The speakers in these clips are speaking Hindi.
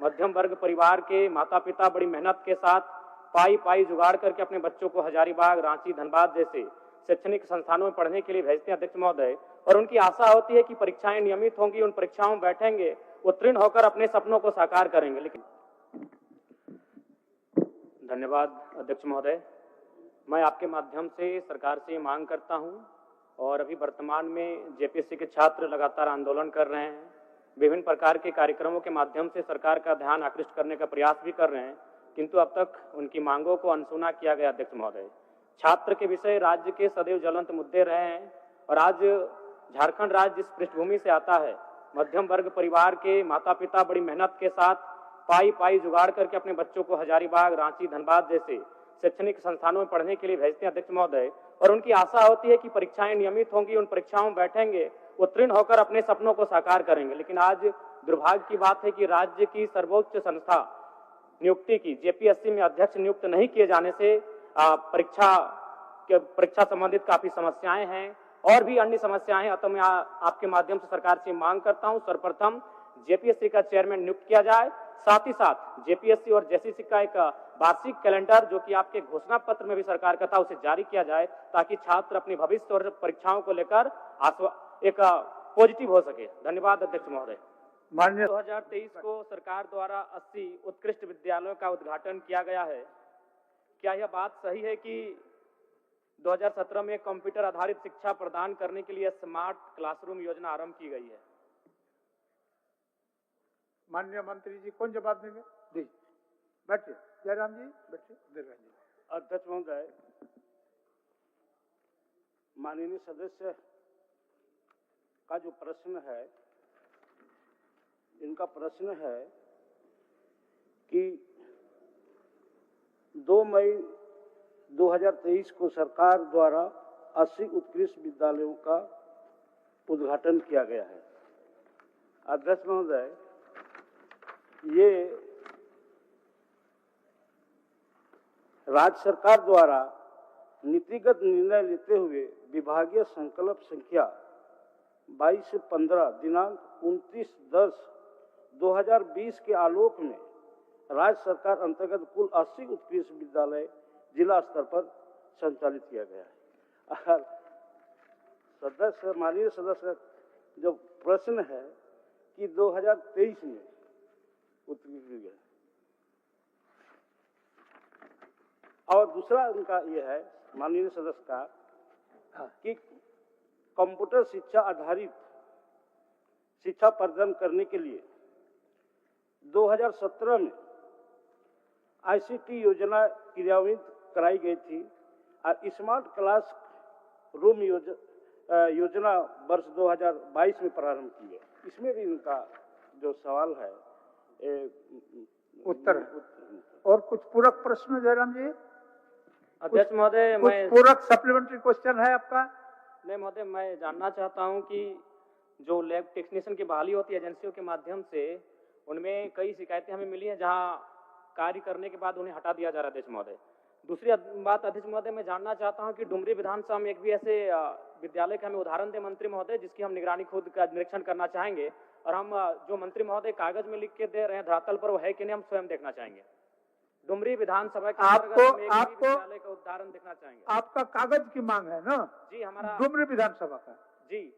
मध्यम वर्ग परिवार के माता पिता बड़ी मेहनत के साथ पाई पाई जुगाड़ करके अपने बच्चों को हजारीबाग, रांची, धनबाद जैसे शैक्षणिक संस्थानों में पढ़ने के लिए भेजते हैं अध्यक्ष महोदय, और उनकी आशा होती है कि परीक्षाएं नियमित होंगी, उन परीक्षाओं में बैठेंगे, उत्तीर्ण होकर अपने सपनों को साकार करेंगे। लेकिन धन्यवाद अध्यक्ष महोदय। मैं आपके माध्यम से सरकार से मांग करता हूं, और अभी वर्तमान में जेपीएससी के छात्र लगातार आंदोलन कर रहे हैं, विभिन्न प्रकार के कार्यक्रमों के माध्यम से सरकार का ध्यान आकृष्ट करने का प्रयास भी कर रहे हैं, किंतु अब तक उनकी मांगों को अनसुना किया गया अध्यक्ष महोदय। छात्र के विषय राज्य के सदैव ज्वलंत मुद्दे रहे हैं, और आज झारखंड राज्य जिस पृष्ठभूमि से आता है, मध्यम वर्ग परिवार के माता पिता बड़ी मेहनत के साथ पाई पाई जुगाड़ करके अपने बच्चों को हजारीबाग, रांची, धनबाद जैसे शैक्षणिक संस्थानों में पढ़ने के लिए भेजते हैं अध्यक्ष महोदय, और उनकी आशा होती है कि परीक्षाएं नियमित होंगी, उन परीक्षाओं में बैठेंगे, उत्तीर्ण होकर अपने सपनों को साकार करेंगे। लेकिन आज दुर्भाग्य की बात है कि राज्य की सर्वोच्च संस्था नियुक्ति की जेपीएससी में अध्यक्ष नियुक्त नहीं किए जाने से परीक्षा संबंधित काफी समस्याएं हैं और भी अन्य समस्याएं हैं। अतः मैं आपके माध्यम से सरकार से मांग करता हूं, सर्वप्रथम जेपीएससी का चेयरमैन नियुक्त किया जाए, साथ ही साथ जेपीएससी और जेसीसी का एक वार्षिक कैलेंडर जो कि आपके घोषणा पत्र में भी सरकार का था, उसे जारी किया जाए, ताकि छात्र अपने भविष्य और परीक्षाओं को लेकर एक पॉजिटिव हो सके। धन्यवाद अध्यक्ष महोदय। माननीय 2023 को सरकार द्वारा 80 उत्कृष्ट विद्यालयों का उद्घाटन किया गया है। क्या यह बात सही है कि 2017 में कंप्यूटर आधारित शिक्षा प्रदान करने के लिए स्मार्ट क्लासरूम योजना आरंभ की गई है? माननीय मंत्री जी कौन जवाब देंगे? जी बैठिए। जयराम जी बैठिए। जयराम जी। अध्यक्ष महोदय, माननीय सदस्य का जो प्रश्न है, इनका प्रश्न है कि 2 मई 2023 को सरकार द्वारा 80 उत्कृष्ट विद्यालयों का उद्घाटन किया गया है। अध्यक्ष महोदय, ये राज्य सरकार द्वारा नीतिगत निर्णय लेते हुए विभागीय संकल्प संख्या 22 से 15 दिनांक 29/10/2020 के आलोक में राज्य सरकार अंतर्गत कुल 80 उत्कृष्ट विद्यालय जिला स्तर पर संचालित किया गया है। माननीय सदस्य जो प्रश्न है कि 2023 में उत्कृष्ट, और दूसरा उनका यह है माननीय सदस्य का कि कंप्यूटर शिक्षा आधारित शिक्षा प्रदान करने के लिए 2017 में आईसीटी योजना क्रियान्वित कराई गई थी, और स्मार्ट क्लास रूम योजना वर्ष 2022 में प्रारंभ की है। इसमें भी इनका जो सवाल है उत्तर है। और कुछ पूरक प्रश्न जयराम जी? अध्यक्ष महोदय, मैं पूरक सप्लीमेंट्री क्वेश्चन है आपका? नहीं महोदय, मैं जानना चाहता हूं कि जो लैब टेक्नीशियन की बहाली होती है एजेंसियों के माध्यम से, उनमें कई शिकायतें हमें मिली हैं जहां कार्य करने के बाद उन्हें हटा दिया जा रहा है अध्यक्ष महोदय। दूसरी बात अध्यक्ष महोदय, मैं जानना चाहता हूं कि डुमरी विधानसभा में एक भी ऐसे विद्यालय का हमें उदाहरण दे मंत्री महोदय, जिसकी हम निगरानी खुद का निरीक्षण करना चाहेंगे, और हम जो मंत्री महोदय कागज में लिख के दे रहे हैं धरातल पर वो है कि नहीं, हम स्वयं देखना चाहेंगे। डुमरी विधानसभा के आपको विद्यालय का उदाहरण देखना चाहेंगे। आपका कागज की मांग है ना? जी, हमारा डुमरी विधानसभा का। जी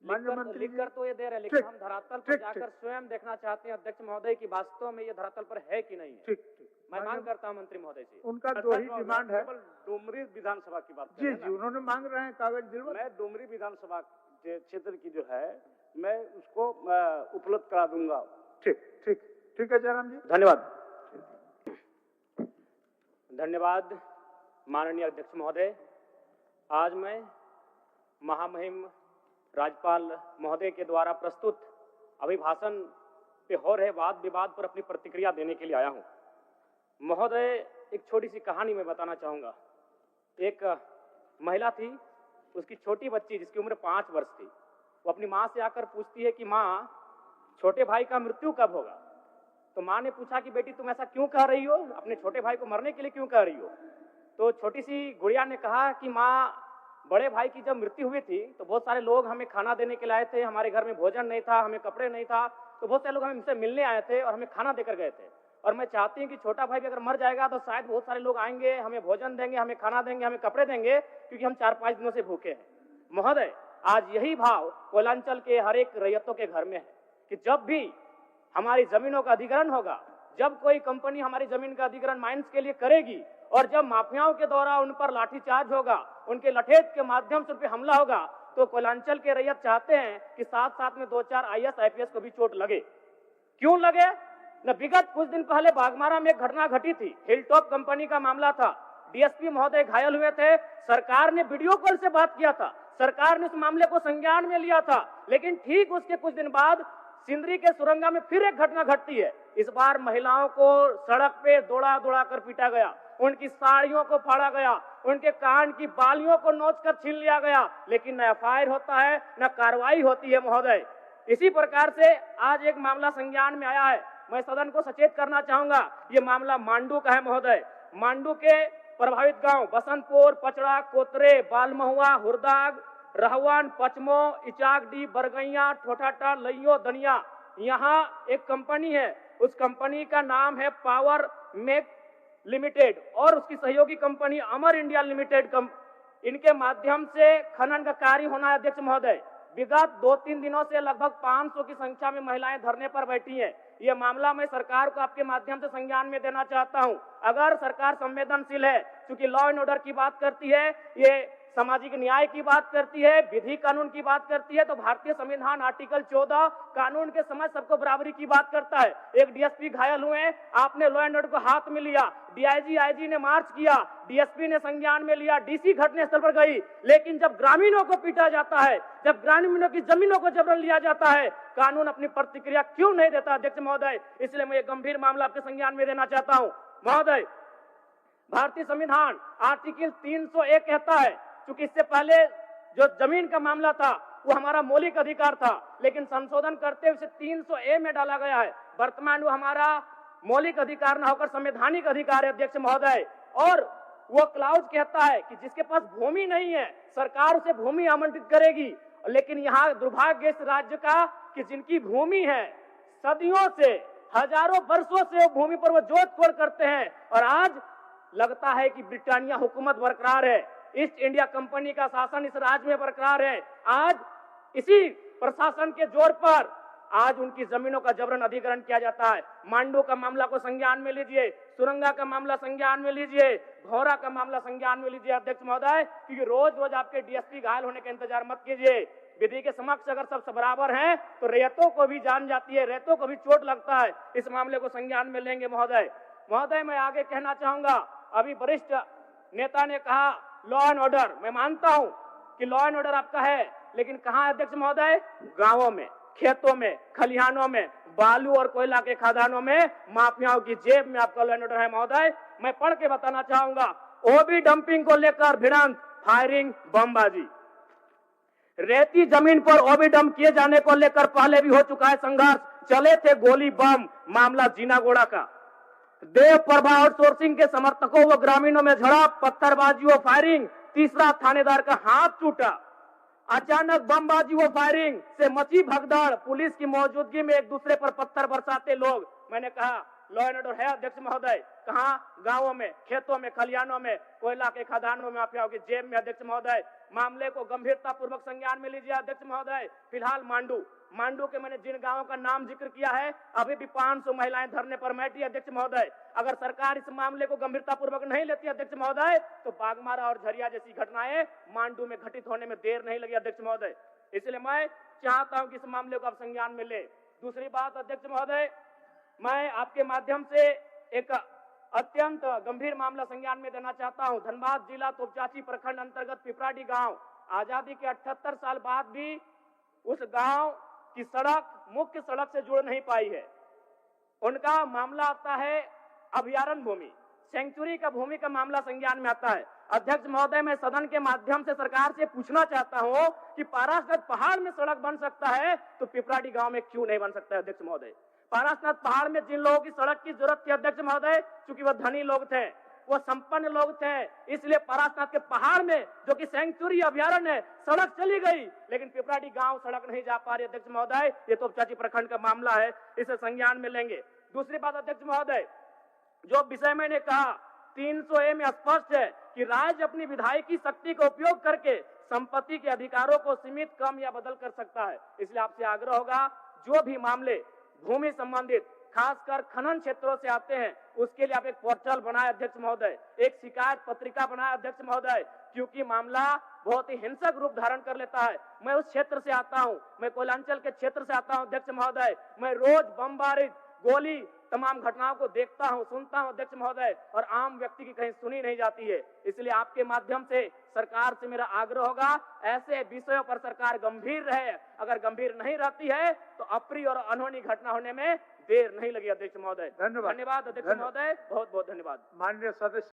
माननीय मंत्री लिखकर तो ये दे रहे हैं, लेकिन हम धरातल पर जाकर स्वयं देखना चाहते हैं अध्यक्ष महोदय कि वास्तव में ये धरातल पर है कि नहीं है। ठीक। मैं मांग करता हूं मंत्री महोदय से। उनका 2 ही डिमांड है। डुमरी विधानसभा की बात जी जी, उन्होंने मांग रहे हैं कागज दिलवा। मैं डुमरी विधानसभा क्षेत्र की जो है मैं उसको उपलब्ध करा दूंगा। ठीक है जयराम जी। धन्यवाद। धन्यवाद माननीय अध्यक्ष महोदय। आज मैं महामहिम राज्यपाल महोदय के द्वारा प्रस्तुत अभिभाषण पे हो रहे वाद विवाद पर अपनी प्रतिक्रिया देने के लिए आया हूं। महोदय, एक छोटी सी कहानी मैं बताना चाहूंगा। एक महिला थी, उसकी छोटी बच्ची जिसकी उम्र 5 वर्ष थी, वो अपनी माँ से आकर पूछती है कि माँ, छोटे भाई का मृत्यु कब होगा? तो माँ ने पूछा कि बेटी तुम ऐसा क्यों कह रही हो, अपने छोटे भाई को मरने के लिए क्यों कह रही हो? तो छोटी सी गुड़िया ने कहा कि माँ, बड़े भाई की जब मृत्यु हुई थी तो बहुत सारे लोग हमें खाना देने के लिए आए थे, हमारे घर में भोजन नहीं था, हमें कपड़े नहीं था, तो बहुत सारे लोग हमसे मिलने आए थे और हमें खाना देकर गए थे। और मैं चाहती हूँ कि छोटा भाई भी अगर मर जाएगा तो शायद बहुत सारे लोग आएंगे, हमें भोजन देंगे, हमें खाना देंगे, हमें कपड़े देंगे, क्योंकि हम 4-5 दिनों से भूखे हैं। महोदय, आज यही भाव कोयलांचल के हर एक रैयतों के घर में है कि जब भी हमारी जमीनों का अधिग्रहण होगा, जब कोई कंपनी हमारी जमीन का अधिग्रहण माइंस के लिए करेगी और जब माफियाओं के द्वारा उन पर लाठीचार्ज होगा, उनके लठेज के माध्यम से उन पर हमला होगा, तो कोयलांचल के रैयत चाहते हैं कि साथ साथ में 2-4 IAS IPS को भी चोट लगे। क्यों लगे? न विगत कुछ दिन पहले बागमारा में एक घटना घटी थी, हिलटॉप कंपनी का मामला था, DSP महोदय घायल हुए थे। सरकार ने वीडियो कॉल से बात किया था, सरकार ने उस मामले को संज्ञान में लिया था, लेकिन ठीक उसके कुछ दिन बाद सिंदरी के सुरंगा में फिर एक घटना घटती है। इस बार महिलाओं को सड़क पे दौड़ा दौड़ा कर पीटा गया, उनकी साड़ियों को फाड़ा गया, उनके कान की बालियों को नोचकर छीन लिया गया, लेकिन न FIR होता है न कार्रवाई होती है। महोदय, इसी प्रकार से आज एक मामला संज्ञान में आया है। मैं सदन को सचेत करना चाहूंगा, ये मामला मांडू का है। महोदय, मांडू के प्रभावित गांव बसंतपुर, पचड़ा, कोतरे, बालमहुआ, हुरदाग, रहवान, पचमो, इचाकडी, बरगैया, ठोठाटा, लइयो, दनिया, यहाँ एक कंपनी है। उस कंपनी का नाम है पावर मेक लिमिटेड और उसकी सहयोगी कंपनी अमर इंडिया लिमिटेड। इनके माध्यम से खनन का कार्य होना है। अध्यक्ष महोदय, विगत 2-3 दिनों से लगभग 500 की संख्या में महिलाएं धरने पर बैठी हैं। ये मामला मैं सरकार को आपके माध्यम से संज्ञान में देना चाहता हूं। अगर सरकार संवेदनशील है, क्योंकि लॉ एंड ऑर्डर की बात करती है, ये सामाजिक न्याय की बात करती है, विधि कानून की बात करती है, तो भारतीय संविधान आर्टिकल 14 कानून के समय सबको बराबरी की बात करता है। एक DSP घायल हुए, आपने लॉ एंड ऑर्डर को हाथ में लिया, DIG IG ने मार्च किया, DSP ने संज्ञान में लिया, DC घटनास्थल पर गई, लेकिन जब ग्रामीणों को पीटा जाता है, जब ग्रामीणों की जमीनों को जबरन लिया जाता है, कानून अपनी प्रतिक्रिया क्यों नहीं देता? अध्यक्ष महोदय, इसलिए मैं एक गंभीर मामला आपके संज्ञान में देना चाहता हूं। महोदय, भारतीय संविधान आर्टिकल 301 कहता है, क्योंकि इससे पहले जो जमीन का मामला था वो हमारा मौलिक अधिकार था, लेकिन संशोधन करते हुए 300A में डाला गया है। वर्तमान वो हमारा मौलिक अधिकार न होकर संवैधानिक अधिकार है। अध्यक्ष महोदय, और वो क्लाउज कहता है कि जिसके पास भूमि नहीं है सरकार उसे भूमि आवंटित करेगी, लेकिन यहाँ दुर्भाग्य इस राज्य का कि जिनकी भूमि है सदियों से, हजारों वर्षों से वो भूमि पर वो जोत तोड़ करते हैं, और आज लगता है कि ब्रिटानिया हुकूमत बरकरार है, ईस्ट इंडिया कंपनी का शासन इस राज्य में बरकरार है। आज इसी प्रशासन के जोर पर आज उनकी जमीनों का जबरन अधिग्रहण किया जाता है। मांडू का मामला को संज्ञान में लीजिए, सुरंगा का मामला संज्ञान में लीजिए, भौरा का मामला संज्ञान में लीजिए। अध्यक्ष महोदय, क्योंकि रोज रोज आपके DSP घायल होने का इंतजार मत कीजिए। विधि के समक्ष अगर सब बराबर हैं तो रैयतों को भी जान जाती है, रैयतों को भी चोट लगता है। इस मामले को संज्ञान में लेंगे। महोदय, मैं आगे कहना चाहूंगा, अभी वरिष्ठ नेता ने कहा लॉ एंड ऑर्डर, मैं मानता हूं कि लॉ एंड ऑर्डर आपका है, लेकिन कहां है अध्यक्ष महोदय? गांवों में, खेतों में, खलिहानों में, बालू और कोयला के खदानों में, माफियाओं की जेब में आपका लॉ एंड ऑर्डर है। महोदय, मैं पढ़ के बताना चाहूंगा, ओबी डंपिंग को लेकर भिड़ंत, फायरिंग, बमबाजी, रेती जमीन पर ओबी डंप किए जाने को लेकर पहले भी हो चुका है संघर्ष, चले थे गोली बम, मामला जीनागोड़ा का। देव प्रभा आउटसोर्सिंग के समर्थकों व ग्रामीणों में झड़प, पत्थरबाजी व फायरिंग, तीसरा थानेदार का हाथ टूटा। अचानक बमबाजी व फायरिंग से मची भगदड़, पुलिस की मौजूदगी में एक दूसरे पर पत्थर बरसाते लोग। मैंने कहा लॉ एंड ऑर्डर है अध्यक्ष महोदय, कहां? गांवों में, खेतों में, खलिहानों में, कोयला के खदानों में, माफियाओं की जेब में। अध्यक्ष महोदय, मामले को गंभीरता पूर्वक संज्ञान में लीजिए। अध्यक्ष महोदय, फिलहाल मांडू के मैंने जिन गांवों का नाम जिक्र किया है, अभी भी 500 महिलाएं धरने पर बैठी। अध्यक्ष महोदय, अगर सरकार इस मामले को गंभीरता पूर्वक नहीं लेती अध्यक्ष महोदय, तो बागमारा और झरिया जैसी घटनाएं मांडू में घटित होने में देर नहीं लगी। अध्यक्ष महोदय, इसलिए मैं चाहता हूं कि इस मामले को आप संज्ञान में ले। दूसरी बात अध्यक्ष महोदय, मैं आपके माध्यम से एक अत्यंत गंभीर मामला संज्ञान में देना चाहता हूं। धनबाद जिला तोपचाची प्रखंड अंतर्गत पिपराडी गांव, आजादी के 78 साल बाद भी उस गांव की सड़क मुख्य सड़क से जुड़ नहीं पाई है। उनका मामला आता है अभयारण्य भूमि, सेंचुरी का भूमि का मामला संज्ञान में आता है। अध्यक्ष महोदय, मैं सदन के माध्यम से सरकार से पूछना चाहता हूं कि पारासनाथ पहाड़ में सड़क बन सकता है तो पिपराडी गांव में क्यों नहीं बन सकता है? अध्यक्ष महोदय, पारासनाथ पहाड़ में जिन लोगों की सड़क की जरूरत थी अध्यक्ष महोदय, चूंकि वह धनी लोग थे, वो संपन्न लोग थे, इसलिए परासनाथ के पहाड़ में जो कि सेंचुरी अभयारण्य है, सड़क चली गई, लेकिन पिपराडी गांव सड़क नहीं जा पा रही। अध्यक्ष महोदय, ये तोपचाची प्रखंड का मामला है, इसे संज्ञान में लेंगे। दूसरी बात अध्यक्ष महोदय, जो विषय मैंने कहा 300A में स्पष्ट है कि राज्य अपनी विधायकी शक्ति का उपयोग करके संपत्ति के अधिकारों को सीमित, कम या बदल कर सकता है। इसलिए आपसे आग्रह होगा, जो भी मामले भूमि संबंधित खासकर खनन क्षेत्रों से आते हैं, उसके लिए आप एक पोर्टल बनाए अध्यक्ष महोदय, एक शिकायत पत्रिका बनाए अध्यक्ष महोदय, क्योंकि मामला बहुत ही हिंसक रूप धारण कर लेता है। मैं उस क्षेत्र से आता हूं, मैं कोयलांचल के क्षेत्र से आता हूं अध्यक्ष महोदय, मैं रोज बमबारी, गोली, तमाम घटनाओं को देखता हूं, सुनता हूं अध्यक्ष महोदय, और आम व्यक्ति की कहीं सुनी नहीं जाती है। इसलिए आपके माध्यम से सरकार से मेरा आग्रह होगा, ऐसे विषयों पर सरकार गंभीर रहे। अगर गंभीर नहीं रहती है तो अप्रिय और अनहोनी घटना होने में देर नहीं लगी अध्यक्ष महोदय। धन्यवाद। धन्यवाद अध्यक्ष महोदय, बहुत बहुत धन्यवाद। माननीय सदस्य